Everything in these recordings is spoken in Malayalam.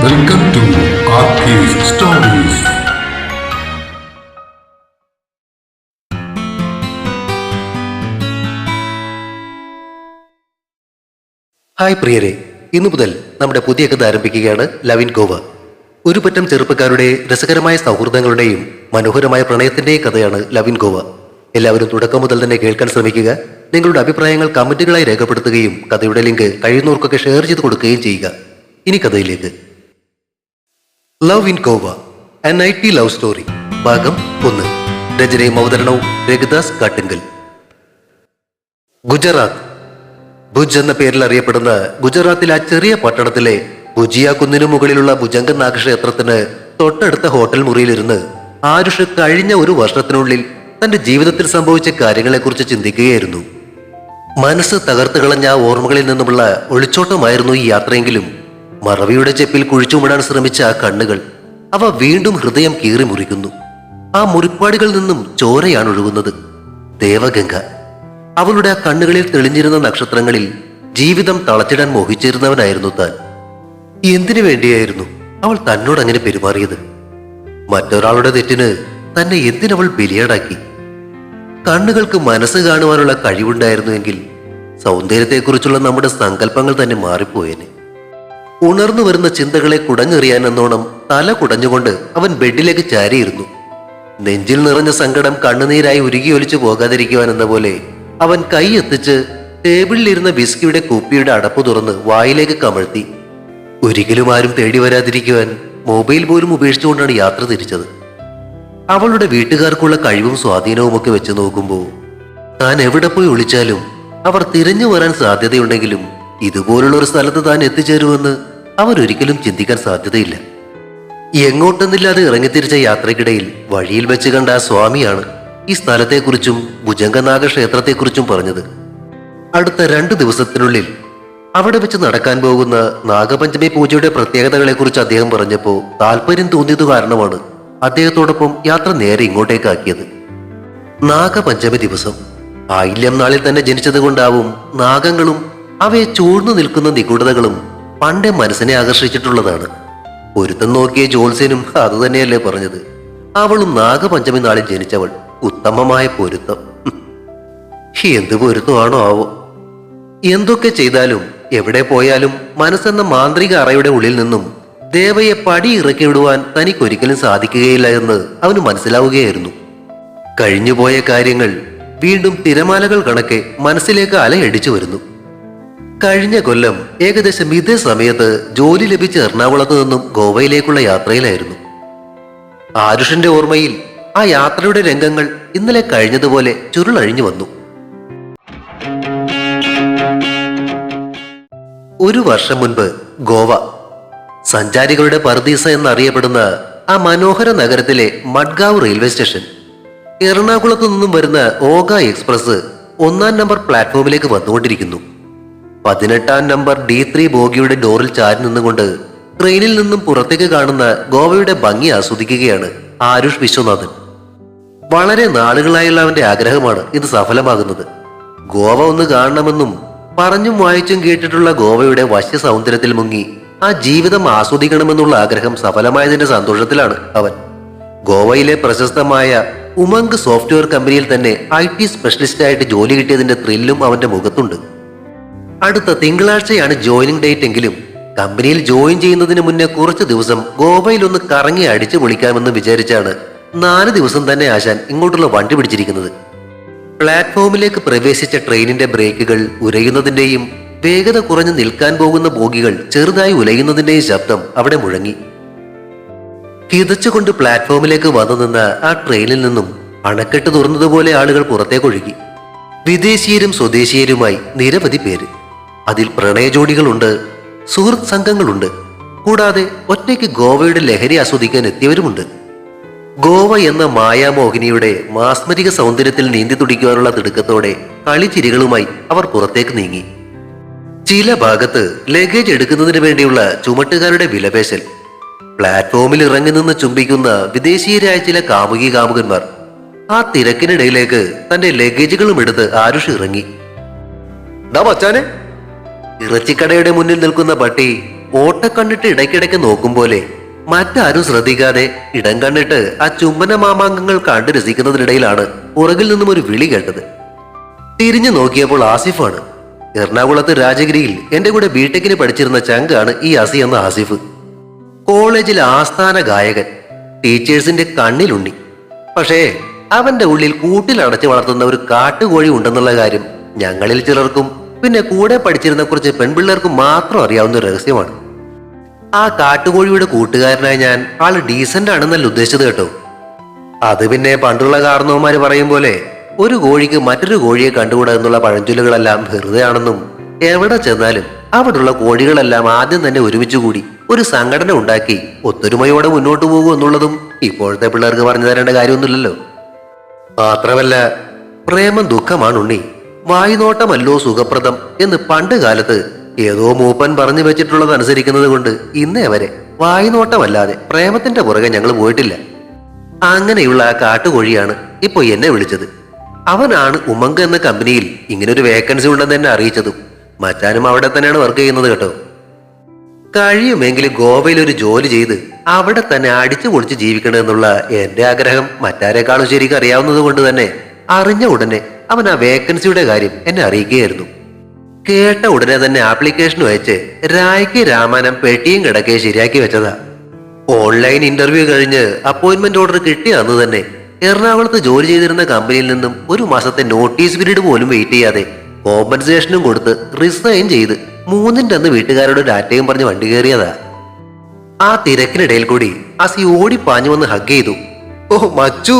Welcome to Arcade Stories. Hi പ്രിയരെ, ഇന്നു മുതൽ നമ്മുടെ പുതിയ കഥ ആരംഭിക്കുകയാണ് ലവ് ഇൻ ഗോവ. ഒരു പറ്റം ചെറുപ്പക്കാരുടെ രസകരമായ സൗഹൃദങ്ങളുടെയും മനോഹരമായ പ്രണയത്തിന്റെയും കഥയാണ് ലവ് ഇൻ ഗോവ. എല്ലാവരും തുടക്കം മുതൽ തന്നെ കേൾക്കാൻ ശ്രമിക്കുക. നിങ്ങളുടെ അഭിപ്രായങ്ങൾ കമന്റുകളായി രേഖപ്പെടുത്തുകയും കഥയുടെ ലിങ്ക് കഴിയുന്നവർക്കൊക്കെ ഷെയർ ചെയ്ത് കൊടുക്കുകയും ചെയ്യുക. ഇനി കഥയിലേക്ക്. Love in Goa, a naughty love story, ഭാഗം 1. രചനയും അവതരണവും രഘുദാസ് കാട്ടുങ്കൽ. ഗുജറാത്ത്. ഭുജ് എന്ന പേരിൽ അറിയപ്പെടുന്ന ഗുജറാത്തിലെ ആ ചെറിയ പട്ടണത്തിലെ ഭുജിയ കുന്നിനു മുകളിലുള്ള ഭുജംഗനാഥ ക്ഷേത്രത്തിന് തൊട്ടടുത്ത ഹോട്ടൽ മുറിയിലിരുന്ന് ആരുഷ് കഴിഞ്ഞ ഒരു വർഷത്തിനുള്ളിൽ തന്റെ ജീവിതത്തിൽ സംഭവിച്ച കാര്യങ്ങളെക്കുറിച്ച് ചിന്തിക്കുകയായിരുന്നു. മനസ്സ് തകർത്ത് കളഞ്ഞ ആ ഓർമ്മകളിൽ നിന്നുമുള്ള ഒളിച്ചോട്ടമായിരുന്നു ഈ യാത്രയെങ്കിലും മറവിയുടെ ചെപ്പിൽ കുഴിച്ചുമൂടാൻ ശ്രമിച്ച ആ കണ്ണുകൾ, അവ വീണ്ടും ഹൃദയം കീറി മുറിക്കുന്നു. ആ മുറിപ്പാടുകളിൽ നിന്നും ചോരയാണ് ഒഴുകുന്നത്. ദേവഗംഗ. അവളുടെ ആ കണ്ണുകളിൽ തെളിഞ്ഞിരുന്ന നക്ഷത്രങ്ങളിൽ ജീവിതം തളച്ചിടാൻ മോഹിച്ചിരുന്നവനായിരുന്നു താൻ. എന്തിനു വേണ്ടിയായിരുന്നു അവൾ തന്നോട് അങ്ങനെ പെരുമാറിയത്? മറ്റൊരാളുടെ തെറ്റിന് തന്നെ എന്തിനവൾ ബലിയാടാക്കി? കണ്ണുകൾക്ക് മനസ്സ് കാണുവാനുള്ള കഴിവുണ്ടായിരുന്നുവെങ്കിൽ സൗന്ദര്യത്തെക്കുറിച്ചുള്ള നമ്മുടെ സങ്കല്പങ്ങൾ തന്നെ മാറിപ്പോയേനെ. ഉണർന്നു വരുന്ന ചിന്തകളെ കുടഞ്ഞെറിയാനെന്നോണം തല കുടഞ്ഞുകൊണ്ട് അവൻ ബെഡിലേക്ക് ചാരിയിരുന്നു. നെഞ്ചിൽ നിറഞ്ഞ സങ്കടം കണ്ണുനീരായി ഉരുകിയൊലിച്ചു പോകാതിരിക്കുവാൻ എന്ന പോലെ അവൻ കൈ എത്തിച്ച് ടേബിളിലിരുന്ന വിസ്കിയുടെ കുപ്പിയുടെ അടപ്പ് തുറന്ന് വായിലേക്ക് കമഴ്ത്തി. ഒരിക്കലും ആരും തേടി വരാതിരിക്കുവാൻ മൊബൈൽ പോലും ഉപേക്ഷിച്ചുകൊണ്ടാണ് യാത്ര തിരിച്ചത്. അവളുടെ വീട്ടുകാർക്കുള്ള കഴിവും സ്വാധീനവും ഒക്കെ വെച്ച് നോക്കുമ്പോൾ താൻ എവിടെ പോയി ഒളിച്ചാലും അവർ തിരഞ്ഞു വരാൻ സാധ്യതയുണ്ടെങ്കിലും ഇതുപോലുള്ള ഒരു സ്ഥലത്ത് താൻ എത്തിച്ചേരുമെന്ന് അവരൊരിക്കലും ചിന്തിക്കാൻ സാധ്യതയില്ല. എങ്ങോട്ടെന്നില്ലാതെ ഇറങ്ങിത്തിരിച്ച യാത്രക്കിടയിൽ വഴിയിൽ വെച്ച് കണ്ട ആ സ്വാമിയാണ് ഈ സ്ഥലത്തെക്കുറിച്ചും ഭുജംഗനാഥ ക്ഷേത്രത്തെക്കുറിച്ചും പറഞ്ഞത്. അടുത്ത 2 ദിവസത്തിനുള്ളിൽ അവിടെ വെച്ച് നടക്കാൻ പോകുന്ന നാഗപഞ്ചമി പൂജയുടെ പ്രത്യേകതകളെക്കുറിച്ച് അദ്ദേഹം പറഞ്ഞപ്പോൾ താല്പര്യം തോന്നിയത് കാരണമാണ് അദ്ദേഹത്തോടൊപ്പം യാത്ര നേരെ ഇങ്ങോട്ടേക്കാക്കിയത്. നാഗപഞ്ചമി ദിവസം ആയില്യം നാളിൽ തന്നെ ജനിച്ചത് കൊണ്ടാവും നാഗങ്ങളും അവയെ ചൂഴ്ന്നു നിൽക്കുന്ന നിഗൂഢതകളും പണ്ടേ മനസ്സിനെ ആകർഷിച്ചിട്ടുള്ളതാണ്. പൊരുത്തം നോക്കിയ ജോത്സ്യനും അതുതന്നെയല്ലേ പറഞ്ഞത്. അവളും നാഗപഞ്ചമി നാളിൽ ജനിച്ചവൾ, ഉത്തമമായ പൊരുത്തം. എന്ത് പൊരുത്തമാണോ ആവോ? എന്തൊക്കെ ചെയ്താലും എവിടെ പോയാലും മനസ്സെന്ന മാന്ത്രിക അറയുടെ ഉള്ളിൽ നിന്നും ദേവയെ പടി ഇറക്കി വിടുവാൻ തനിക്കൊരിക്കലും സാധിക്കുകയില്ല എന്ന് അവന് മനസ്സിലാവുകയായിരുന്നു. കഴിഞ്ഞുപോയ കാര്യങ്ങൾ വീണ്ടും തിരമാലകൾ കണക്കെ മനസ്സിലേക്ക് അലയടിച്ചു വരുന്നു. കഴിഞ്ഞ കൊല്ലം ഏകദേശം ഇതേ സമയത്ത് ജോലി ലഭിച്ച എറണാകുളത്ത് നിന്നും ഗോവയിലേക്കുള്ള യാത്രയിലായിരുന്നു. ആരുഷിന്റെ ഓർമ്മയിൽ ആ യാത്രയുടെ രംഗങ്ങൾ ഇന്നലെ കഴിഞ്ഞതുപോലെ ചുരുളഴിഞ്ഞു വന്നു. 1 വർഷം മുൻപ് ഗോവ. സഞ്ചാരികളുടെ പർദീസ എന്നറിയപ്പെടുന്ന ആ മനോഹര നഗരത്തിലെ മഡ്ഗാവ് റെയിൽവേ സ്റ്റേഷൻ. എറണാകുളത്തു നിന്നും വരുന്ന ഓഗ എക്സ്പ്രസ് 1-ാം നമ്പർ പ്ലാറ്റ്ഫോമിലേക്ക് വന്നുകൊണ്ടിരിക്കുന്നു. 18-ാം നമ്പർ D3 ബോഗിയുടെ ഡോറിൽ ചാരി നിന്നുകൊണ്ട് ട്രെയിനിൽ നിന്നും പുറത്തേക്ക് കാണുന്ന ഗോവയുടെ ഭംഗി ആസ്വദിക്കുകയാണ് ആരുഷ് വിശ്വനാഥൻ. വളരെ നാളുകളായുള്ള അവന്റെ ആഗ്രഹമാണ് ഇത് സഫലമാകുന്നത്. ഗോവ ഒന്ന് കാണണമെന്നും പറഞ്ഞും വായിച്ചും കേട്ടിട്ടുള്ള ഗോവയുടെ വശ്യ സൗന്ദര്യത്തിൽ മുങ്ങി ആ ജീവിതം ആസ്വദിക്കണമെന്നുള്ള ആഗ്രഹം സഫലമായതിന്റെ സന്തോഷത്തിലാണ് അവൻ. ഗോവയിലെ പ്രശസ്തമായ ഉമംഗ് സോഫ്റ്റ്വെയർ കമ്പനിയിൽ തന്നെ IT സ്പെഷ്യലിസ്റ്റായിട്ട് ജോലി കിട്ടിയതിന്റെ ത്രില്ലും അവന്റെ മുഖത്തുണ്ട്. അടുത്ത തിങ്കളാഴ്ചയാണ് ജോയിനിങ് ഡേറ്റ് എങ്കിലും കമ്പനിയിൽ ജോയിൻ ചെയ്യുന്നതിന് മുന്നേ കുറച്ച് ദിവസം ഗോവയിൽ ഒന്ന് കറങ്ങി അടിച്ചു പൊളിക്കാമെന്ന് വിചാരിച്ചാണ് 4 ദിവസം തന്നെ ആശാൻ ഇങ്ങോട്ടുള്ള വണ്ടി പിടിച്ചിരിക്കുന്നത്. പ്ലാറ്റ്ഫോമിലേക്ക് പ്രവേശിച്ച ട്രെയിനിന്റെ ബ്രേക്കുകൾ ഉരയുന്നതിന്റെയും വേഗത കുറഞ്ഞു നിൽക്കാൻ പോകുന്ന ബോഗികൾ ചെറുതായി ഉലയുന്നതിന്റെയും ശബ്ദം അവിടെ മുഴങ്ങി. കിതച്ചുകൊണ്ട് പ്ലാറ്റ്ഫോമിലേക്ക് വന്നു നിന്ന ആ ട്രെയിനിൽ നിന്നും അണക്കെട്ട് തുറന്നതുപോലെ ആളുകൾ പുറത്തേക്കൊഴുകി. വിദേശീയരും സ്വദേശീയരുമായി നിരവധി പേര്. അതിൽ പ്രണയ ജോഡികളുണ്ട്, സുഹൃത്ത് സംഘങ്ങളുണ്ട്, കൂടാതെ ഒറ്റയ്ക്ക് ഗോവയുടെ ലഹരി ആസ്വദിക്കാൻ എത്തിയവരുമുണ്ട്. ഗോവ എന്ന മായാമോഹിനിയുടെ മാസ്മരിക സൗന്ദര്യത്തിൽ നീന്തി തുടിക്കുവാനുള്ള തിടുക്കത്തോടെ കളിച്ചിരികളുമായി അവർ പുറത്തേക്ക് നീങ്ങി. ചില ഭാഗത്ത് ലഗേജ് എടുക്കുന്നതിന് വേണ്ടിയുള്ള ചുമട്ടുകാരുടെ വിലപേശൽ, പ്ലാറ്റ്ഫോമിൽ ഇറങ്ങി നിന്ന് ചുംബിക്കുന്ന വിദേശീയരായ ചില കാമുകി കാമുകന്മാർ. ആ തിരക്കിനിടയിലേക്ക് തന്റെ ലഗേജുകളും എടുത്ത് ആരുഷ് ഇറങ്ങി. ഇറച്ചിക്കടയുടെ മുന്നിൽ നിൽക്കുന്ന പട്ടി ഓട്ടെ കണ്ടിട്ട് ഇടയ്ക്കിടയ്ക്ക് നോക്കും പോലെ മറ്റാരും ശ്രദ്ധിക്കാതെ ഇടം കണ്ടിട്ട് ആ ചുംബന മാമാങ്കങ്ങൾ കണ്ട് രസിക്കുന്നതിനിടയിലാണ് പുറകിൽ നിന്നും ഒരു വിളി കേട്ടത്. തിരിഞ്ഞു നോക്കിയപ്പോൾ ആസിഫാണ്. എറണാകുളത്ത് രാജഗിരിയിൽ എന്റെ കൂടെ ബിടെക്കിന് പഠിച്ചിരുന്ന ചങ്കാണ് ഈ അസി എന്ന ആസിഫ്. കോളേജിലെ ആസ്ഥാന ഗായകൻ, ടീച്ചേഴ്സിന്റെ കണ്ണിലുണ്ണി. പക്ഷേ അവന്റെ ഉള്ളിൽ കൂട്ടിലടച്ചു വളർത്തുന്ന ഒരു കാട്ടുകോഴി ഉണ്ടെന്നുള്ള കാര്യം ഞങ്ങളിൽ ചിലർക്കും പിന്നെ കൂടെ പഠിച്ചിരുന്ന കുറച്ച് പെൺപിള്ളേർക്കും മാത്രം അറിയാവുന്ന ഒരു രഹസ്യമാണ്. ആ കാട്ടുകോഴിയുടെ കൂട്ടുകാരനായി ഞാൻ ആള് ഡീസന്റ് ആണെന്നല്ല ഉദ്ദേശിച്ചത് കേട്ടോ. അത് പിന്നെ പണ്ടുള്ള കാരണവന്മാര് പറയും പോലെ ഒരു കോഴിക്ക് മറ്റൊരു കോഴിയെ കണ്ടുകൂടാ എന്നുള്ള പഴഞ്ചൊല്ലുകളെല്ലാം വെറുതെ ആണെന്നും എവിടെ ചെന്നാലും അവിടുള്ള കോഴികളെല്ലാം ആദ്യം തന്നെ ഒരുമിച്ച് കൂടി ഒരു സംഘടന ഉണ്ടാക്കി ഒത്തൊരുമയോടെ മുന്നോട്ട് പോകും എന്നുള്ളതും ഇപ്പോഴത്തെ പിള്ളേർക്ക് പറഞ്ഞു തരേണ്ട കാര്യമൊന്നുമില്ലല്ലോ. മാത്രമല്ല പ്രേമം ദുഃഖമാണ് ഉണ്ണി, വായുനോട്ടമല്ലോ സുഖപ്രദം എന്ന് പണ്ട് കാലത്ത് ഏതോ മൂപ്പൻ പറഞ്ഞു വെച്ചിട്ടുള്ളത് അനുസരിക്കുന്നത് കൊണ്ട് ഇന്നേ വരെ വായുനോട്ടമല്ലാതെ പ്രേമത്തിന്റെ പുറകെ ഞങ്ങൾ പോയിട്ടില്ല. അങ്ങനെയുള്ള ആ കാട്ടുകോഴിയാണ് ഇപ്പൊ എന്നെ വിളിച്ചത്. അവനാണ് ഉമങ്ക് എന്ന കമ്പനിയിൽ ഇങ്ങനൊരു വേക്കൻസി ഉണ്ടെന്ന് എന്നെ അറിയിച്ചതും. മച്ചാനും അവിടെ തന്നെയാണ് വർക്ക് ചെയ്യുന്നത് കേട്ടോ. കഴിയുമെങ്കിൽ ഗോവയിൽ ഒരു ജോലി ചെയ്ത് അവിടെ തന്നെ അടിച്ചു പൊളിച്ച് ജീവിക്കണമെന്നുള്ള എന്റെ ആഗ്രഹം മറ്റാരെക്കാളും ശരിക്കും അറിയാവുന്നത് കൊണ്ട് തന്നെ അറിഞ്ഞ ഉടനെ അവൻ ആ വേക്കൻസിയുടെ കാര്യം എന്നെ അറിയിക്കുകയായിരുന്നു. കേട്ട ഉടനെ തന്നെ ആപ്ലിക്കേഷനും അയച്ച് രായ്ക്ക് രാമാനം പെട്ടിയും കിടക്കെ ശരിയാക്കി വെച്ചതാ. ഓൺലൈൻ ഇന്റർവ്യൂ കഴിഞ്ഞ് അപ്പോയിന്റ്മെന്റ് ഓർഡർ കിട്ടിയ അന്ന് തന്നെ എറണാകുളത്ത് ജോലി ചെയ്തിരുന്ന കമ്പനിയിൽ നിന്നും ഒരു മാസത്തെ നോട്ടീസ് പീരീഡ് പോലും വെയിറ്റ് ചെയ്യാതെ കോമ്പൻസേഷനും കൊടുത്ത് റിസൈൻ ചെയ്ത് 3-ന്റെ അന്ന് വീട്ടുകാരോട് ഡാറ്റയും പറഞ്ഞ് വണ്ടി കയറിയതാ. ആ തിരക്കിനിടയിൽ കൂടി അസി ഓടിപ്പാഞ്ഞു വന്ന് ഹഗ് ചെയ്തു. ഓ മച്ചു,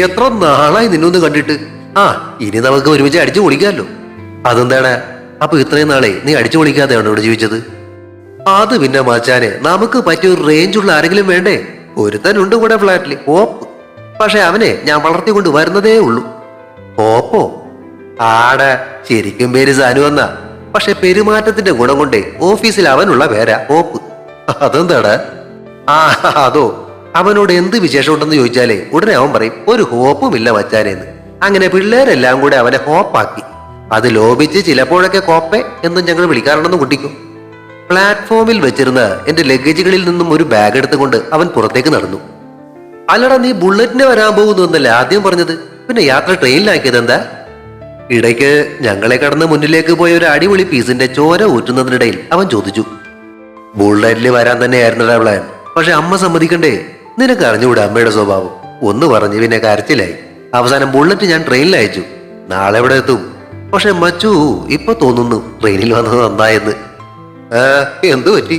എത്ര നാളായി നിന്നൊന്ന് കണ്ടിട്ട്. ആ ഇനി നമുക്ക് ഒരുമിച്ച് അടിച്ചു പൊളിക്കാമല്ലോ. അതെന്താടാ, അപ്പൊ ഇത്രയും നാളെ നീ അടിച്ചു പൊളിക്കാതെയാണോ ഇവിടെ ജീവിച്ചത്? അത് പിന്നെ മച്ചാനെ, നമുക്ക് പറ്റിയ ഒരു റേഞ്ചുള്ള ആരെങ്കിലും വേണ്ടേ? ഒരുത്തനുണ്ട് കൂടെ ഫ്ലാറ്റിൽ, ഓപ്പ്. പക്ഷെ അവനെ ഞാൻ വളർത്തിക്കൊണ്ട് വരുന്നതേ ഉള്ളൂ. ഓപ്പോ? ആടാ, ശരിക്കും പേര് സാനു എന്നാ. പക്ഷെ പെരുമാറ്റത്തിന്റെ ഗുണം കൊണ്ടേ ഓഫീസിൽ അവനുള്ള പേരാ ഓപ്പ്. അതെന്താടാ? ആ അതോ, അവനോട് എന്ത് വിശേഷം ഉണ്ടെന്ന് ചോദിച്ചാലേ ഉടനെ അവൻ പറയും ഒരു ഹോപ്പുമില്ല മച്ചാനെന്ന്. അങ്ങനെ പിള്ളേരെല്ലാം കൂടെ അവനെ ഹോപ്പാക്കി. അത് ലോപിച്ച് ചിലപ്പോഴൊക്കെ കോപ്പെ എന്നും ഞങ്ങൾ വിളിക്കാറുണ്ടെന്ന് കുട്ടിക്കും. പ്ലാറ്റ്ഫോമിൽ വെച്ചിരുന്ന എന്റെ ലഗേജുകളിൽ നിന്നും ഒരു ബാഗ് എടുത്തുകൊണ്ട് അവൻ പുറത്തേക്ക് നടന്നു. അല്ലടാ, നീ ബുള്ളറ്റിന് വരാൻ പോകുന്നു എന്നല്ലേ ആദ്യം പറഞ്ഞത്? പിന്നെ യാത്ര ട്രെയിനിലാക്കിയത് എന്താ? ഇടയ്ക്ക് ഞങ്ങളെ കടന്ന് മുന്നിലേക്ക് പോയ ഒരു അടിപൊളി പീസിന്റെ ചോര ഊറ്റുന്നതിനിടയിൽ അവൻ ചോദിച്ചു. ബുള്ളറ്റിൽ വരാൻ തന്നെയായിരുന്നടാ പ്ലാൻ, പക്ഷെ അമ്മ സമ്മതിക്കണ്ടേ? നിനക്ക് അറിഞ്ഞുകൂടെ അമ്മയുടെ സ്വഭാവം. ഒന്ന് പറഞ്ഞു പിന്നെ കരച്ചിലായി. അവസാനം ബുള്ളറ്റ് ഞാൻ ട്രെയിനിൽ അയച്ചു. നാളെ എവിടെ എത്തും? പക്ഷെ മച്ചു, ഇപ്പൊ തോന്നുന്നു ട്രെയിനിൽ വന്നത് നന്നായെന്ന്. എന്തു പറ്റി?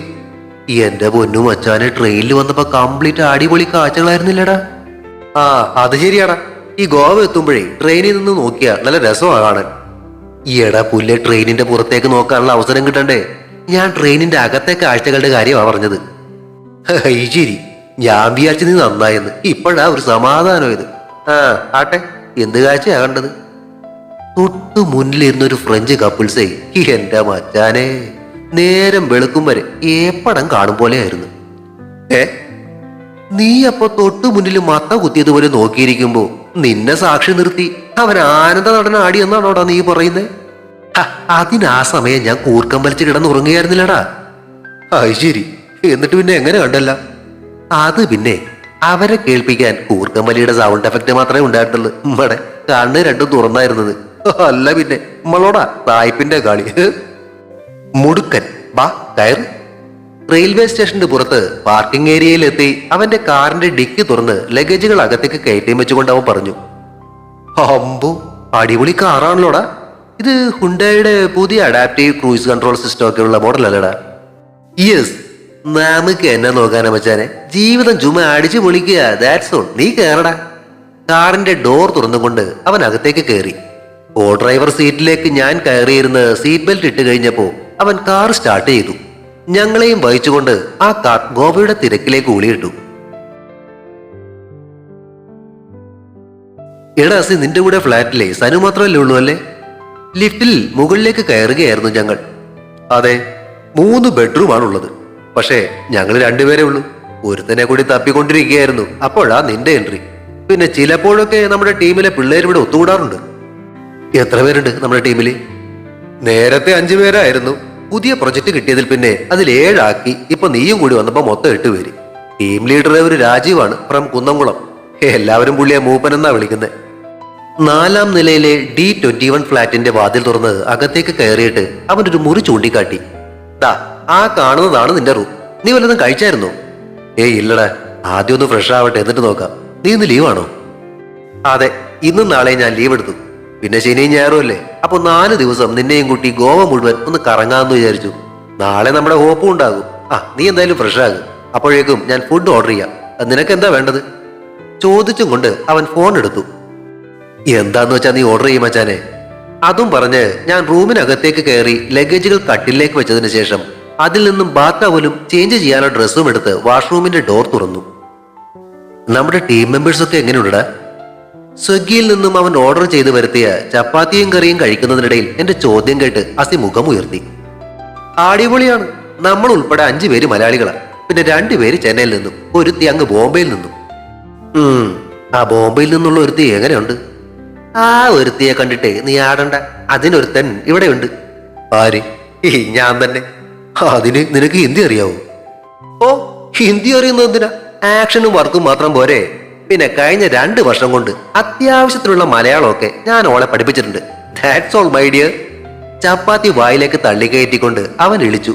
എന്റെ പൊന്നു മച്ചാന്, ട്രെയിനിൽ വന്നപ്പോ കംപ്ലീറ്റ് അടിപൊളി കാഴ്ചകളായിരുന്നില്ലടാ. ആ അത് ശരിയാടാ, ഈ ഗോവ എത്തുമ്പോഴേ ട്രെയിനിൽ നിന്ന് നോക്കിയാ നല്ല രസമാണ് കാണാൻ. ഈയിടെ പുല്ലെ, ട്രെയിനിന്റെ പുറത്തേക്ക് നോക്കാനുള്ള അവസരം കിട്ടണ്ടേ? ഞാൻ ട്രെയിനിന്റെ അകത്തെ കാഴ്ചകളുടെ കാര്യമാണ് പറഞ്ഞത്. ഈ ശരി, ഞാൻ വിചാരിച്ചു നീ നന്നായെന്ന്. ഇപ്പോഴാ ഒരു സമാധാനം ഇത്. ആട്ടെ, എന്ത് കാഴ്ചയാ കണ്ടത്? തൊട്ടു മുന്നിലിരുന്ന ഒരു ഫ്രഞ്ച് കപ്പിൾസേ, എന്റെ മച്ചാനെ, നേരം വെളുക്കും വരെ ഏപ്പടം കാണും പോലെയായിരുന്നു. നീ അപ്പൊ തൊട്ടു മുന്നിൽ മത്ത കുത്തിയതുപോലെ നോക്കിയിരിക്കുമ്പോ നിന്നെ സാക്ഷി നിർത്തി അവൻ ആനന്ദ നടന ആടി എന്നാണോടാ നീ പറയുന്നേ? അതിനാ സമയം ഞാൻ കൂർക്കം വലിച്ച് കിടന്നുറങ്ങുകയായിരുന്നില്ലടാ. അത് ശരി, എന്നിട്ട് പിന്നെ എങ്ങനെ കണ്ടല്ല? അത് പിന്നെ അവരെ കേൾപ്പിക്കാൻ കൂർക്കമ്പലിയുടെ സൗണ്ട് എഫക്ട് മാത്രമേ ഉണ്ടായിട്ടുള്ളൂ. നമ്മടെ കണ്ണ് രണ്ടും തുറന്നായിരുന്നത്. അല്ല പിന്നെ നമ്മളോടാ തായ്പിന്റെ കളി. മുടുക്കൻ ബാ കയറ്. റെയിൽവേ സ്റ്റേഷന്റെ പുറത്ത് പാർക്കിംഗ് ഏരിയയിൽ എത്തി അവന്റെ കാറിന്റെ ഡിക്കി തുറന്ന് ലഗേജുകൾ അകത്തേക്ക് കയറ്റിയും വെച്ചുകൊണ്ട് അവൻ പറഞ്ഞു, അമ്പോ അടിപൊളി കാറാണല്ലോടാ. ഇത് ഹുണ്ടായുടെ പുതിയ അഡാപ്റ്റീവ് ക്രൂയിസ് കൺട്രോൾ സിസ്റ്റം ഒക്കെ ഉള്ള മോഡൽ അല്ലടാ? യെസ്. നമുക്ക് എന്നെ നോക്കാനാ മച്ചാനെ, ജീവിതം ചുമ അടിച്ചു പൊളിക്കുക. That's all. നീ കയറടാ. കാറിന്റെ ഡോർ തുറന്നുകൊണ്ട് അവൻ അകത്തേക്ക് കയറി. കോ ഡ്രൈവർ സീറ്റിലേക്ക് ഞാൻ കയറിയിരുന്ന് സീറ്റ് ബെൽറ്റ് ഇട്ട് കഴിഞ്ഞപ്പോ അവൻ കാർ സ്റ്റാർട്ട് ചെയ്തു. ഞങ്ങളെയും വഹിച്ചുകൊണ്ട് ആ കാർ ഗോവയുടെ തിരക്കിലേക്ക് ഊളിയിട്ടു. എടാ അസി, നിന്റെ കൂടെ ഫ്ലാറ്റിലെ സനു മാത്രമല്ലേ ഉള്ളൂ അല്ലേ? ലിഫ്റ്റിൽ മുകളിലേക്ക് കയറുകയായിരുന്നു ഞങ്ങൾ. അതെ, 3 ബെഡ്റൂമാണുള്ളത്. പക്ഷേ ഞങ്ങൾ 2 പേരേ ഉള്ളൂ. ഒരുത്തനെ കൂടി തപ്പിക്കൊണ്ടിരിക്കുകയായിരുന്നു. അപ്പോഴാ നിന്റെ എൻട്രി. പിന്നെ ചിലപ്പോഴൊക്കെ നമ്മുടെ ടീമിലെ പിള്ളേർ ഇവിടെ ഒത്തുകൂടാറുണ്ട്. എത്ര പേരുണ്ട് നമ്മുടെ ടീമില്? നേരത്തെ 5 പേരായിരുന്നു. പുതിയ പ്രൊജക്ട് കിട്ടിയതിൽ പിന്നെ അതിൽ 7 ആക്കി. ഇപ്പൊ നീയും കൂടി വന്നപ്പോ മൊത്തം 8 പേര്. ടീം ലീഡർ ഒരു രാജീവാണ് ഫ്രം കുന്നംകുളം. എല്ലാവരും പുള്ളിയെ മൂപ്പൻ എന്നാ വിളിക്കുന്നത്. 4-ാം നിലയിലെ D21 ഫ്ലാറ്റിന്റെ വാതിൽ തുറന്ന് അകത്തേക്ക് കയറിയിട്ട് അവനൊരു മുറി ചൂണ്ടിക്കാട്ടി. ദാ ആ കാണുന്നതാണ് നിന്റെ റൂം. നീ വല്ലതും കഴിച്ചായിരുന്നോ? ഏയ് ഇല്ലടാ, ആദ്യം ഒന്ന് ഫ്രഷ് ആവട്ടെ, എന്നിട്ട് നോക്കാം. നീ ഇന്ന് ലീവാണോ? അതെ, ഇന്നും നാളെ ഞാൻ ലീവ് എടുത്തു. പിന്നെ ശനിയും ഞായറും അല്ലേ, അപ്പൊ 4 ദിവസം നിന്നെയും കൂട്ടി ഗോവ മുഴുവൻ ഒന്ന് കറങ്ങാമെന്ന് വിചാരിച്ചു. നാളെ നമ്മുടെ ഹോപ്പും ഉണ്ടാകും. നീ എന്തായാലും ഫ്രഷ് ആകും. അപ്പോഴേക്കും ഞാൻ ഫുഡ് ഓർഡർ ചെയ്യാം. നിനക്ക് എന്താ വേണ്ടത്? ചോദിച്ചും കൊണ്ട് അവൻ ഫോൺ എടുത്തു. എന്താന്ന് വെച്ചാ നീ ഓർഡർ ചെയ്യും മച്ചാനെ. അതും പറഞ്ഞ് ഞാൻ റൂമിനകത്തേക്ക് കയറി ലഗേജുകൾ കട്ടിലേക്ക് വെച്ചതിന് ശേഷം അതിൽ നിന്നും ബാത്ത് ടവലും ചേഞ്ച് ചെയ്യാനുള്ള ഡ്രസ്സും എടുത്ത് വാഷ്റൂമിന്റെ ഡോർ തുറന്നു. നമ്മുടെ ടീം മെമ്പേഴ്സ് ഒക്കെ എങ്ങനെയുണ്ടാ? സ്വിഗ്ഗിയിൽ നിന്നും അവൻ ഓർഡർ ചെയ്ത് വരുത്തിയ ചപ്പാത്തിയും കറിയും കഴിക്കുന്നതിനിടയിൽ എന്റെ ചോദ്യം കേട്ട് അസി മുഖം ഉയർത്തി. അടിപൊളിയാണ്. നമ്മൾ ഉൾപ്പെടെ 5 പേര് മലയാളികളാണ്. പിന്നെ 2 പേര് ചെന്നൈയിൽ നിന്നും, ഒരുത്തി അങ്ങ് ബോംബെയിൽ നിന്നും. ആ ബോംബെയിൽ നിന്നുള്ള ഒരുത്തി എങ്ങനെയുണ്ട്? ആ ഒരുത്തിയെ കണ്ടിട്ട് നീ ആടണ്ട. അതിനൊരുത്തൻ ഇവിടെയുണ്ട്. ആര്? ഞാൻ തന്നെ. അതിന് നിനക്ക് ഹിന്ദി അറിയാവോ? ഓ, ഹിന്ദി അറിയുന്നത് എന്തിനാ? ആക്ഷനും വർക്കും മാത്രം പോരെ. പിന്നെ കഴിഞ്ഞ 2 വർഷം കൊണ്ട് അത്യാവശ്യത്തിനുള്ള മലയാളമൊക്കെ ഞാൻ ഓളെ പഠിപ്പിച്ചിട്ടുണ്ട്. That's all my dear. ചപ്പാത്തി വായിലേക്ക് തള്ളിക്കയറ്റിക്കൊണ്ട് അവൻ ഇളിച്ചു.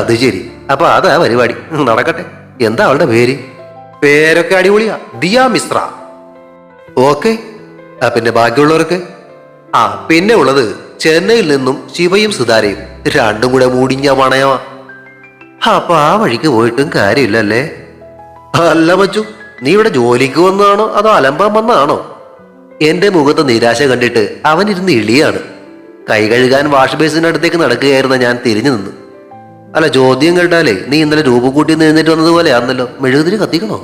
അത് ശരി, അപ്പൊ അതാ പരിപാടി. നടക്കട്ടെ. എന്താ അവളുടെ പേര്? പേരൊക്കെ അടിപൊളിയാ, ദിയ മിശ്ര. ഓക്കെ. പിന്നെ ബാക്കിയുള്ളവർക്ക്? പിന്നെ ഉള്ളത് ചെന്നൈയിൽ നിന്നും ശിവയും സുധാരയും. 2 കൂടെ മൂടിഞ്ഞ പണയമാ. അപ്പൊ ആ വഴിക്ക് പോയിട്ടും കാര്യമില്ലല്ലേ? അല്ല മച്ചു, നീ ഇവിടെ ജോലിക്ക് വന്നതാണോ അതോ അലമ്പാൻ വന്നതാണോ? എന്റെ മുഖത്ത് നിരാശ കണ്ടിട്ട് അവനിരുന്ന് ഇളിയാണ്. കൈ കഴുകാൻ വാഷ് ബേസിനടുത്തേക്ക് നടക്കുകയായിരുന്ന ഞാൻ തിരിഞ്ഞു നിന്നു. അല്ല, ചോദ്യം കേട്ടാലേ നീ ഇന്നലെ രൂപക്കൂട്ടി എഴുന്നേറ്റ് വന്നതുപോലെ ആണല്ലോ. മെഴുകുതിരി കത്തിക്കണോ?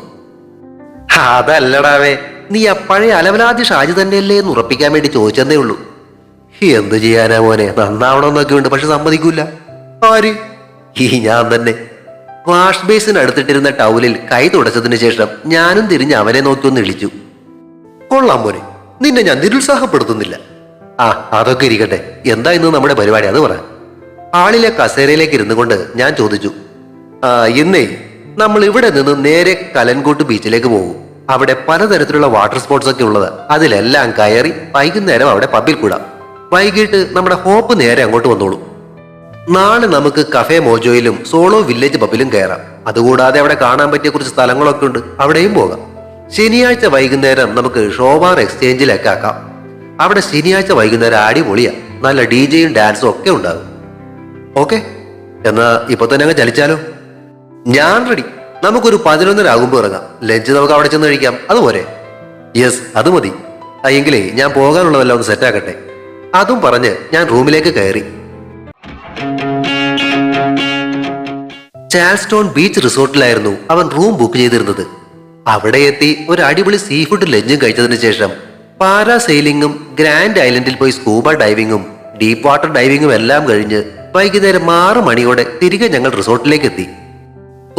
അതല്ലടാവേ, നീ പഴയ അലവലാതി ഷാജി തന്നെയല്ലേ എന്ന് ഉറപ്പിക്കാൻ വേണ്ടി ചോദിച്ചതേ ഉള്ളൂ. എന്ത് ചെയ്യാനാ മോനെ, നന്നാവണമെന്നൊക്കെ ഉണ്ട്, പക്ഷെ സമ്മതിക്കൂല. ആര്? ഞാൻ തന്നെ. വാഷ് ബേസിന് അടുത്തിട്ടിരുന്ന ടൗലിൽ കൈ തുടച്ചതിന് ശേഷം ഞാനും തിരിഞ്ഞ് അവനെ നോക്കി ഒന്ന് ഇളിച്ചു. കൊള്ളാം മോനെ, നിന്നെ ഞാൻ നിരുത്സാഹപ്പെടുത്തുന്നില്ല. അതൊക്കെ ഇരിക്കട്ടെ. എന്താ ഇന്ന് നമ്മുടെ പരിപാടി, അത് പറ. ആളിലെ കസേരയിലേക്ക് ഇരുന്നു കൊണ്ട് ഞാൻ ചോദിച്ചു. ഇന്നേ നമ്മൾ ഇവിടെ നിന്ന് നേരെ കലൻകോട്ട് ബീച്ചിലേക്ക് പോകും. അവിടെ പലതരത്തിലുള്ള വാട്ടർ സ്പോർട്സ് ഒക്കെ ഉള്ളത്. അതിലെല്ലാം കയറി വൈകുന്നേരം അവിടെ പബ്ബിൽ കൂടാം. വൈകിട്ട് നമ്മുടെ ഹോപ്പ് നേരെ അങ്ങോട്ട് വന്നോളൂ. നാളെ നമുക്ക് കഫേ മോജോയിലും സോളോ വില്ലേജ് പബ്ബിലും കയറാം. അതുകൂടാതെ അവിടെ കാണാൻ പറ്റിയ കുറച്ച് സ്ഥലങ്ങളൊക്കെ ഉണ്ട്, അവിടെയും പോകാം. ശനിയാഴ്ച വൈകുന്നേരം നമുക്ക് ഷോബാർ എക്സ്ചേഞ്ചിലേക്ക് ആക്കാം. അവിടെ ശനിയാഴ്ച വൈകുന്നേരം അടിപൊളിയാ, നല്ല DJയും ഡാൻസും ഒക്കെ ഉണ്ടാകും. ഓക്കെ, എന്നാ ഇപ്പൊ തന്നെ അങ്ങ് ചലിച്ചാലോ? ഞാൻ റെഡി. നമുക്കൊരു 11:30 ആകുമ്പോൾ ഇറങ്ങാം. ലഞ്ച് നമുക്ക് അവിടെ ചെന്ന് കഴിക്കാം, അതുപോലെ? യെസ്, അത് മതി. എങ്കിലേ ഞാൻ പോകാനുള്ളതെല്ലാം ഒന്ന് സെറ്റാക്കട്ടെ. അതും പറഞ്ഞ് ഞാൻ റൂമിലേക്ക് കയറി. ചാൾസ്റ്റോൺ ബീച്ച് റിസോർട്ടിലായിരുന്നു അവൻ റൂം ബുക്ക് ചെയ്തിരുന്നത്. അവിടെ എത്തി ഒരു അടിപൊളി സീ ഫുഡ് ലഞ്ചും കഴിച്ചതിന് ശേഷം പാരാസെയിലിംഗും ഗ്രാൻഡ് ഐലൻഡിൽ പോയി സ്കൂബ ഡൈവിംഗും ഡീപ്പ് വാട്ടർ ഡൈവിംഗും എല്ലാം കഴിഞ്ഞ് വൈകുന്നേരം 6 മണിയോടെ തിരികെ ഞങ്ങൾ റിസോർട്ടിലേക്ക് എത്തി.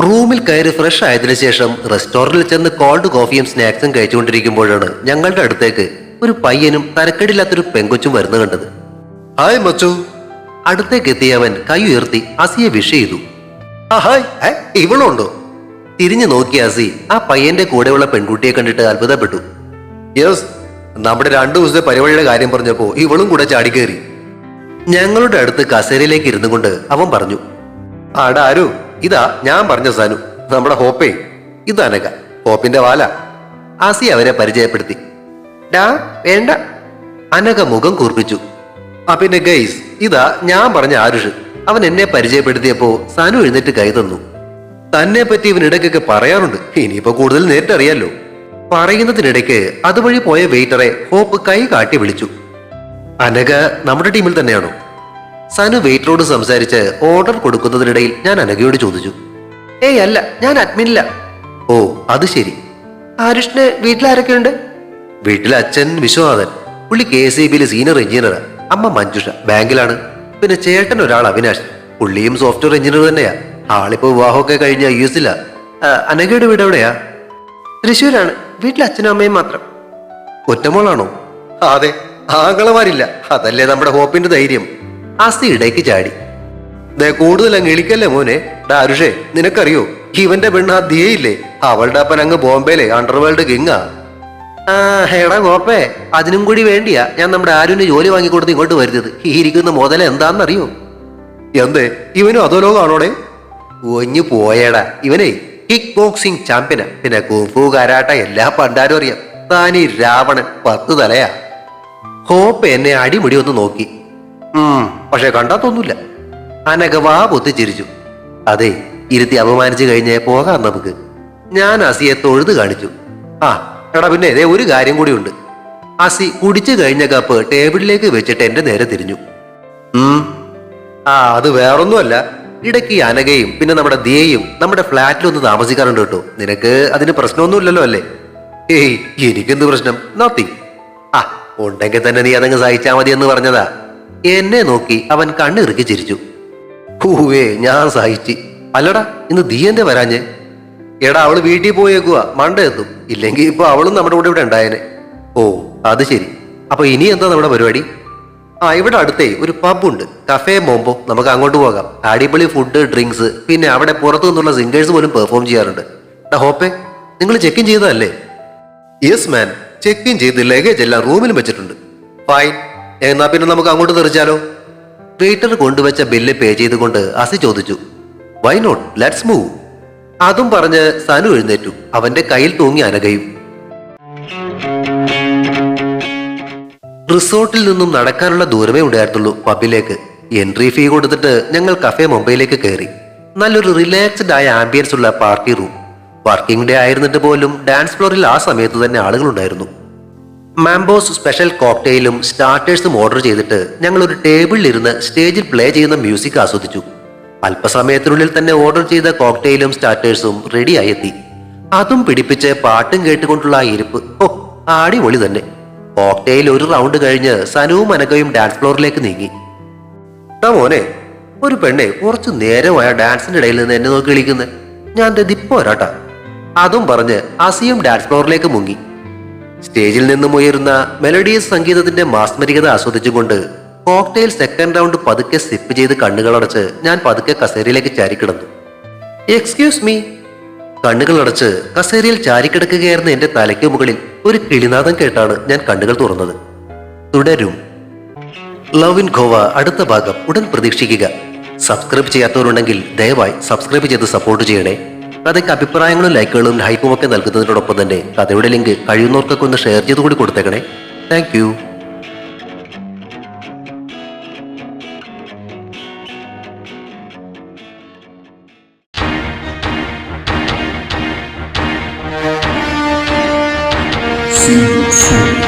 റൂമിൽ കയറി ഫ്രഷ് ആയതിനു ശേഷം റെസ്റ്റോറന്റിൽ ചെന്ന് കോൾഡ് കോഫിയും സ്നാക്സും കഴിച്ചുകൊണ്ടിരിക്കുമ്പോഴാണ് ഞങ്ങളുടെ അടുത്തേക്ക് ഒരു പയ്യനും തരക്കേടില്ലാത്തൊരു പെങ്കൊച്ചും വരുന്ന കണ്ടത്. ഹായ് മച്ചു. അടുത്തേക്ക് എത്തിയ അവൻ കൈ ഉയർത്തി അസിയെ വിഷ് ചെയ്തു. ഹായ്, ഇവളുണ്ടോ? തിരിഞ്ഞു നോക്കിയ അസി ആ പയ്യന്റെ കൂടെയുള്ള പെൺകുട്ടിയെ കണ്ടിട്ട് അത്ഭുതപ്പെട്ടു. യെസ്, നമ്മുടെ 2 ദിവസത്തെ പരിപാടിയുടെ കാര്യം പറഞ്ഞപ്പോ ഇവളും കൂടെ ചാടിക്കേറി. ഞങ്ങളുടെ അടുത്ത് കസേരയിലേക്ക് ഇരുന്നു കൊണ്ട് അവൻ പറഞ്ഞു. ആരു, ഇതാ ഞാൻ പറഞ്ഞ സാനു, നമ്മുടെ ഹോപ്പേ. ഇത് അനക, ഹോപ്പിന്റെ വാല. ആസി അവരെ പരിചയപ്പെടുത്തി. ഡാ വേണ്ട. അനക മുഖം കൂർപ്പിച്ചു. പിന്നെ ഗൈസ്, ഇതാ ഞാൻ പറഞ്ഞ ആരുഷ്. അവൻ എന്നെ പരിചയപ്പെടുത്തിയപ്പോ സാനു എഴുന്നേറ്റ് കൈ തന്നു. തന്നെ പറ്റി ഇവൻ ഇടയ്ക്കൊക്കെ പറയാറുണ്ട്. ഇനിയിപ്പോ കൂടുതൽ നേരിട്ടറിയാലോ. പറയുന്നതിനിടയ്ക്ക് അതുവഴി പോയ വെയിറ്ററെ ഹോപ്പ് കൈ കാട്ടി വിളിച്ചു. അനക നമ്മുടെ ടീമിൽ തന്നെയാണോ? സനു വെയിറ്ററോട് സംസാരിച്ച് ഓർഡർ കൊടുക്കുന്നതിനിടയിൽ ഞാൻ അനഘയോട് ചോദിച്ചു. ഏയ് അല്ല, ഞാൻ അഡ്മിനില്ല. ഓ, അത് ശരി. ആരുഷിന് വീട്ടിലാരൊക്കെയുണ്ട്? വീട്ടിൽ അച്ഛൻ വിശ്വനാഥൻ, പുള്ളി KCBയിൽ സീനിയർ എഞ്ചിനീയറാണ്. അമ്മ മഞ്ജുഷ ബാങ്കിലാണ്. പിന്നെ ചേട്ടൻ ഒരാൾ അവിനാശ്, പുള്ളിയും സോഫ്റ്റ്വെയർ എഞ്ചിനീയർ തന്നെയാ. ആളിപ്പോ വിവാഹമൊക്കെ കഴിഞ്ഞ US ലാ. അനഘയുടെ വീട് എവിടെയാ? തൃശ്ശൂരാണ്. വീട്ടിൽ അച്ഛനും അമ്മയും മാത്രം. ഒറ്റമോളാണോ? അതെ, ആങ്ങളമാരില്ല. അതല്ലേ നമ്മുടെ ഹോപ്പിന്റെ ധൈര്യം. അസി ഇടയ്ക്ക് ചാടി. കൂടുതൽ അങ്ങ് ഇളിക്കല്ലേ മോനെ. ആരുഷേ, നിനക്കറിയോ ഇവന്റെ പെണ്ണ് ആ ദിയയില്ലേ, അവളുടെ അപ്പൻ അങ്ങ് ബോംബെയിലെ അണ്ടർവേൾഡ് കിങ്ങാ. ആ എടാ കോപ്പേ, അതിനും കൂടി വേണ്ടിയാ ഞാൻ നമ്മുടെ ആരുവിന് ജോലി വാങ്ങിക്കൊടുത്ത് ഇങ്ങോട്ട് വരുന്നത്. ഈ ഇരിക്കുന്ന മുതല എന്താണെന്നറിയോ? എന്തേ, ഇവനും അതോ ലോകമാണോടെ? ഒഞ്ഞു പോയേടാ, ഇവനെ കിക്ക് ബോക്സിംഗ് ചാമ്പ്യനാ, പിന്നെ കുംഫു കരാട്ട എല്ലാ പണ്ടാരും അറിയാം. താനീ രാവണൻ 10 തലയാ. ഹോപ്പ് എന്നെ അടിമുടി ഒന്ന് നോക്കി. പക്ഷെ കണ്ടാത്തൊന്നുമില്ല. അനക വാ പൊത്തി ചിരിച്ചു. അതെ, ഇരുത്തി അപമാനിച്ചു കഴിഞ്ഞേ പോകാം നമുക്ക്. ഞാൻ അസിയെ തൊഴുത് കാണിച്ചു. ആ എടാ, പിന്നെ ഇതേ ഒരു കാര്യം കൂടി ഉണ്ട്. അസി കുടിച്ചു കഴിഞ്ഞ കപ്പ് ടേബിളിലേക്ക് വെച്ചിട്ട് എന്റെ നേരെ തിരിഞ്ഞു. അത് വേറൊന്നുമല്ല, ഇടയ്ക്ക് ഈ അനകയും പിന്നെ നമ്മുടെ ദിയയും നമ്മുടെ ഫ്ലാറ്റിലൊന്ന് താമസിക്കാറുണ്ട് കേട്ടോ. നിനക്ക് അതിന് പ്രശ്നമൊന്നുമില്ലല്ലോ അല്ലേ? ഏയ്, എനിക്കെന്ത് പ്രശ്നം? നത്തിങ്. ഉണ്ടെങ്കിൽ തന്നെ നീ അതങ്ങ് സഹിച്ചാ മതി എന്ന് പറഞ്ഞതാ. എന്നെ നോക്കി അവൻ കണ്ണിറുക്കി ചിരിച്ചു. ഹൂവേ, ഞാൻ സഹിച്ച്. അല്ലടാ, ഇന്ന് ദിയന്റെ വരാഞ്ഞ്? എടാ, അവള് വീട്ടിൽ പോയേക്കുവാ, മണ്ട എത്തും. ഇല്ലെങ്കിൽ ഇപ്പൊ അവളും നമ്മുടെ കൂടെ ഇവിടെ ഉണ്ടായേനെ. ഓ അത് ശരി. അപ്പൊ ഇനി എന്താ നമ്മുടെ പരിപാടി? ഇവിടെ അടുത്തേ ഒരു പബ്ബുണ്ട്, കഫേ മോംബോ. നമുക്ക് അങ്ങോട്ട് പോകാം. അടിപൊളി ഫുഡ്, ഡ്രിങ്ക്സ്, പിന്നെ അവിടെ പുറത്തു നിന്നുള്ള സിംഗേഴ്സ് പോലും പെർഫോം ചെയ്യാറുണ്ട്. ഹോപ്പേ, നിങ്ങൾ ചെക്ക് ഇൻ ചെയ്തതല്ലേ? യെസ് മാൻ, ചെക്ക് ഇൻ ചെയ്ത് ലഗേജ് എല്ലാം റൂമിലും വെച്ചിട്ടുണ്ട്. ഫൈൻ, എന്നാ പിന്നെ നമുക്ക് അങ്ങോട്ട് തെറിച്ചാലോ? വെയിറ്റർ കൊണ്ടുവച്ച ബില്ല് പേ ചെയ്തുകൊണ്ട് അസി ചോദിച്ചു. Why not, let's move. അതും പറഞ്ഞ് സനു എഴുന്നേറ്റു. അവന്റെ കയ്യിൽ തൂങ്ങി അനകയും. റിസോർട്ടിൽ നിന്നും നടക്കാനുള്ള ദൂരമേ ഉണ്ടായിരുന്നുള്ളൂ പബ്ബിലേക്ക്. എൻട്രി ഫീ കൊടുത്തിട്ട് ഞങ്ങൾ കഫേ മുംബൈയിലേക്ക് കയറി. നല്ലൊരു റിലാക്സ്ഡ് ആയ ആംബിയൻസ് ഉള്ള പാർട്ടി റൂം. വർക്കിംഗ് ഡേ ആയിരുന്നിട്ട് പോലും ഡാൻസ് ഫ്ലോറിൽ ആ സമയത്ത് തന്നെ ആളുകളുണ്ടായിരുന്നു. മാംബോസ് സ്പെഷ്യൽ കോക്ടെയിലും സ്റ്റാർട്ടേഴ്സും ഓർഡർ ചെയ്തിട്ട് ഞങ്ങൾ ഒരു ടേബിളിൽ ഇരുന്ന് സ്റ്റേജിൽ പ്ലേ ചെയ്യുന്ന മ്യൂസിക് ആസ്വദിച്ചു. അല്പസമയത്തിനുള്ളിൽ തന്നെ ഓർഡർ ചെയ്ത കോക്ടെയിലും സ്റ്റാർട്ടേഴ്സും റെഡിയായി എത്തി. അതും പിടിപ്പിച്ച് പാട്ടും കേട്ടുകൊണ്ടുള്ള ആ ഇരിപ്പ്, അടിപൊളി തന്നെ. കോക്ടെയിൽ ഒരു റൗണ്ട് കഴിഞ്ഞ് സനുവും അനകയും ഡാൻസ് ഫ്ലോറിലേക്ക് നീങ്ങി. മോനെ, ഒരു പെണ്ണെ കുറച്ചു നേരമായ ഡാൻസിന്റെ ഇടയിൽ നിന്ന് എന്നെ നോക്കി വിളിക്കുന്നത്. ഞാൻ ദിപ്പോ വരാട്ടാ. അതും പറഞ്ഞ് അസിയും ഡാൻസ് ഫ്ലോറിലേക്ക് മുങ്ങി. സ്റ്റേജിൽ നിന്നും ഉയരുന്ന മെലഡിയസ് സംഗീതത്തിന്റെ മാസ്മരികത ആസ്വദിച്ചുകൊണ്ട് കോക്ടെയിൽ സെക്കൻഡ് റൗണ്ട് പതുക്കെ സിപ്പ് ചെയ്ത് കണ്ണുകളടച്ച് ഞാൻ പതുക്കെ കസേരയിലേക്ക് ചാരിക്കിടന്നു. Excuse me. കണ്ണുകളടച്ച് കസേരയിൽ ചാരിക്കിടക്കുകയായിരുന്ന എന്റെ തലയ്ക്ക് മുകളിൽ ഒരു കിളിനാദം കേട്ടാണ് ഞാൻ കണ്ണുകൾ തുറന്നത്. തുടരും. ലവ് ഇൻ ഗോവ അടുത്ത ഭാഗം ഉടൻ പ്രതീക്ഷിക്കുക. സബ്സ്ക്രൈബ് ചെയ്യാത്തവരുണ്ടെങ്കിൽ ദയവായി സബ്സ്ക്രൈബ് ചെയ്ത് സപ്പോർട്ട് ചെയ്യണേ. കഥയ്ക്ക് അഭിപ്രായങ്ങളും ലൈക്കുകളും ഹൈപ്പും ഒക്കെ നൽകുന്നതിനോടൊപ്പം തന്നെ കഥയുടെ ലിങ്ക് കഴിയുന്നവർക്കൊക്കെ ഒന്ന് ഷെയർ ചെയ്ത് കൂടി കൊടുത്തേക്കണേ. Thank you. See you soon.